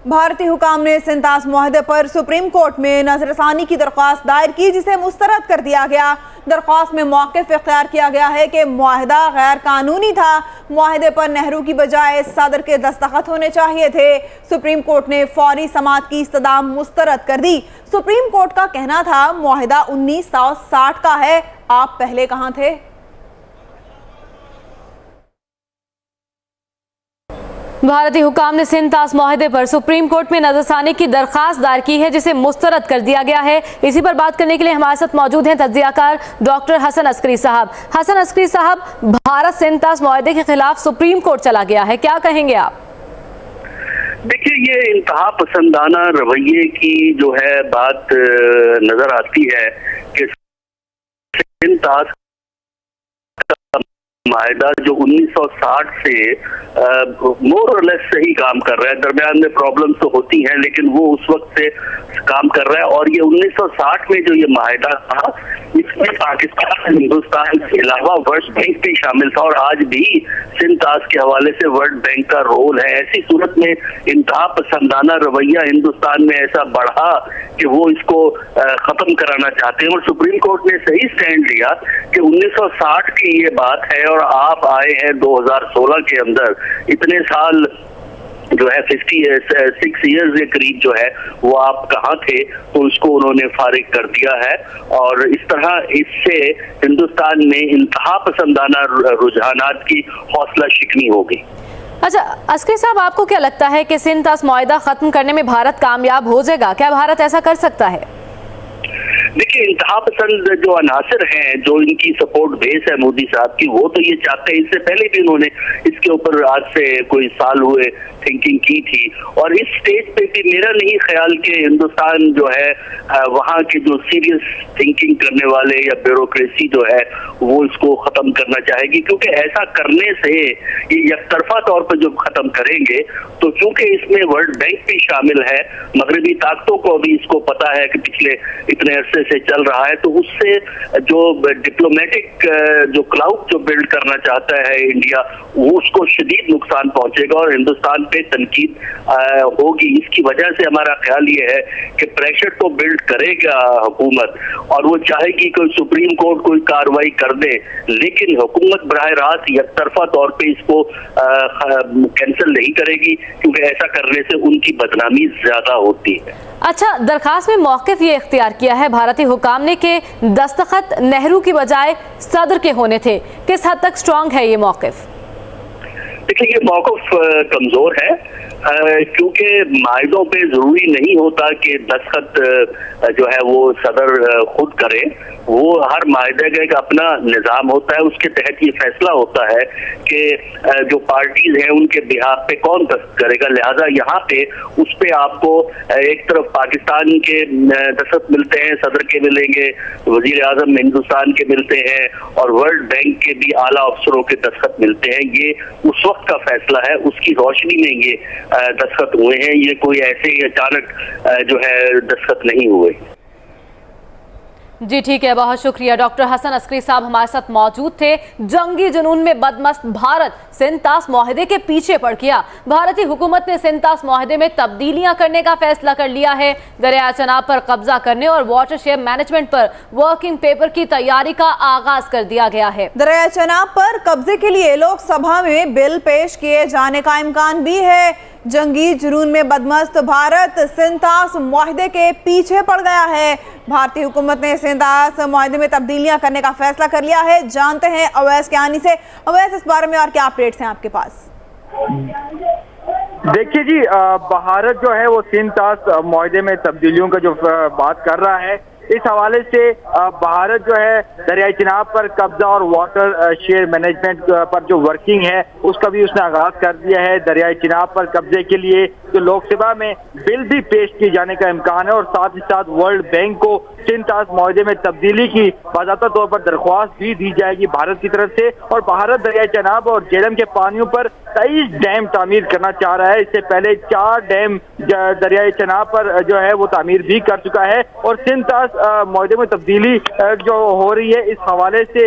بھارتی حکام نے سنتاس معاہدے پر سپریم کورٹ میں نظر ثانی کی درخواست دائر کی، جسے مسترد کر دیا گیا۔ درخواست میں موقف اختیار کیا گیا ہے کہ معاہدہ غیر قانونی تھا۔ معاہدے پر نہرو کی بجائے صدر کے دستخط ہونے چاہیے تھے۔ سپریم کورٹ نے فوری سماعت کی استدعا مسترد کر دی۔ سپریم کورٹ کا کہنا تھا معاہدہ 1960 کا ہے، آپ پہلے کہاں تھے؟ بھارتی حکام نے سنتاس معاہدے پر سپریم کورٹ میں نظر ثانی کی درخواست دائر کی ہے، جسے مسترد کر دیا گیا ہے۔ اسی پر بات کرنے کے لیے ہمارے ساتھ موجود ہیں تجزیہ کار ڈاکٹر حسن عسکری صاحب۔ حسن عسکری صاحب، بھارت سنتاس معاہدے کے خلاف سپریم کورٹ چلا گیا ہے، کیا کہیں گے آپ؟ دیکھیے، یہ انتہا پسندانہ رویے کی جو ہے بات نظر آتی ہے کہ سنتاس معاہدہ جو 1960 سے مور اور لیس صحیح کام کر رہا ہے، درمیان میں پرابلمز تو ہوتی ہیں لیکن وہ اس وقت سے کام کر رہا ہے۔ اور یہ 1960 میں جو یہ معاہدہ تھا، اس میں پاکستان ہندوستان کے علاوہ ورلڈ بینک بھی شامل تھا، اور آج بھی سنتاس کے حوالے سے ورلڈ بینک کا رول ہے۔ ایسی صورت میں انتہا پسندانہ رویہ ہندوستان میں ایسا بڑھا کہ وہ اس کو ختم کرانا چاہتے ہیں، اور سپریم کورٹ نے صحیح سٹینڈ لیا کہ 1960 کی یہ بات ہے اور آپ آئے ہیں 2016 کے اندر، اتنے سال جو ہے 56 ایئرز کے قریب جو ہے وہ آپ کہاں تھے، تو اس کو انہوں نے فارغ کر دیا ہے۔ اور اس طرح اس سے ہندوستان میں انتہا پسندانہ رجحانات کی حوصلہ شکنی ہوگی۔ اچھا عسکری صاحب، آپ کو کیا لگتا ہے کہ سنتاس معاہدہ ختم کرنے میں بھارت کامیاب ہو جائے گا؟ کیا بھارت ایسا کر سکتا ہے؟ دیکھیے، انتہا پسند جو عناصر ہیں، جو ان کی سپورٹ بیس ہے مودی صاحب کی، وہ تو یہ چاہتے ہیں، اس سے پہلے بھی انہوں نے اس کے اوپر آج سے کوئی سال ہوئے تھنکنگ کی تھی، اور اس سٹیج پہ بھی میرا نہیں خیال کہ ہندوستان جو ہے وہاں کے جو سیریس تھنکنگ کرنے والے یا بیوروکریسی جو ہے وہ اس کو ختم کرنا چاہے گی، کیونکہ ایسا کرنے سے یہ یک طرفہ طور پر جو ختم کریں گے تو چونکہ اس میں ورلڈ بینک بھی شامل ہے، مغربی طاقتوں کو بھی اس کو پتا ہے کہ پچھلے اتنے عرصے سے چل رہا ہے، تو اس سے جو ڈپلومیٹک جو کلاؤڈ جو بلڈ کرنا چاہتا ہے انڈیا، وہ اس کو شدید نقصان پہنچے گا اور ہندوستان پہ تنقید ہوگی۔ اس کی وجہ سے ہمارا خیال یہ ہے کہ پریشر تو بلڈ کرے گا حکومت، اور وہ چاہے گی کہ سپریم کورٹ کوئی کارروائی کر دے، لیکن حکومت براہ راست یک طرفہ طور پہ اس کو کینسل نہیں کرے گی، کیونکہ ایسا کرنے سے ان کی بدنامی زیادہ ہوتی ہے۔ اچھا، درخواست میں موقف یہ اختیار کیا ہے بھارتی حکام نے کہ دستخط نہرو کی بجائے صدر کے ہونے تھے، کس حد تک سٹرونگ ہے یہ موقف؟ دیکھیں، یہ موقف کمزور ہے، کیونکہ معاہدوں پہ ضروری نہیں ہوتا کہ دستخط جو ہے وہ صدر خود کرے، وہ ہر معاہدے کا ایک اپنا نظام ہوتا ہے، اس کے تحت یہ فیصلہ ہوتا ہے کہ جو پارٹیز ہیں ان کے بہاف پہ کون دستخط کرے گا، لہٰذا یہاں پہ اس پہ آپ کو ایک طرف پاکستان کے دستخط ملتے ہیں، صدر کے ملیں گے، وزیر اعظم ہندوستان کے ملتے ہیں، اور ورلڈ بینک کے بھی اعلیٰ افسروں کے دستخط ملتے ہیں۔ یہ اس وقت کا فیصلہ ہے، اس کی روشنی میں یہ دستخط ہوئے ہیں، یہ کوئی ایسے ہی اچانک جو ہے دستخط نہیں ہوئے۔ جی ٹھیک ہے، بہت شکریہ ڈاکٹر حسن عسکری صاحب ہمارے ساتھ موجود تھے۔ جنگی جنون میں بدمست بھارت سنتاس معاہدے کے پیچھے پڑ گیا۔ بھارتی حکومت نے سنتاس معاہدے میں تبدیلیاں کرنے کا فیصلہ کر لیا ہے۔ دریائے چناب پر قبضہ کرنے اور واٹر شیپ مینجمنٹ پر ورکنگ پیپر کی تیاری کا آغاز کر دیا گیا ہے۔ دریائے چناب پر قبضے کے لیے لوک سبھا میں بل پیش کیے جانے کا امکان بھی ہے۔ جنگی جنون میں بدمست بھارت سنتاس معاہدے کے پیچھے پڑ گیا ہے۔ بھارتی حکومت نے سنتاس معاہدے میں تبدیلیاں کرنے کا فیصلہ کر لیا ہے۔ جانتے ہیں اویس کیانی سے۔ اویس، اس بارے میں اور کیا اپڈیٹس ہیں آپ کے پاس؟ دیکھیے جی، بھارت جو ہے وہ سنتاس معاہدے میں تبدیلیوں کا جو بات کر رہا ہے، اس حوالے سے بھارت جو ہے دریائے چناب پر قبضہ اور واٹر شیئر مینجمنٹ پر جو ورکنگ ہے اس کا بھی اس نے آغاز کر دیا ہے۔ دریائے چناب پر قبضے کے لیے جو لوک سبھا میں بل بھی پیش کیے جانے کا امکان ہے، اور ساتھ ہی ساتھ ورلڈ بینک کو سنتاس معاہدے میں تبدیلی کی باضابطہ طور پر درخواست بھی دی جائے گی بھارت کی طرف سے۔ اور بھارت دریائے چناب اور جہلم کے پانیوں پر 23 ڈیم تعمیر کرنا چاہ رہا ہے۔ اس سے پہلے 4 ڈیم دریائے چناب پر جو ہے وہ تعمیر بھی کر چکا ہے، اور سنتاس معاہدے میں تبدیلی جو ہو رہی ہے اس حوالے سے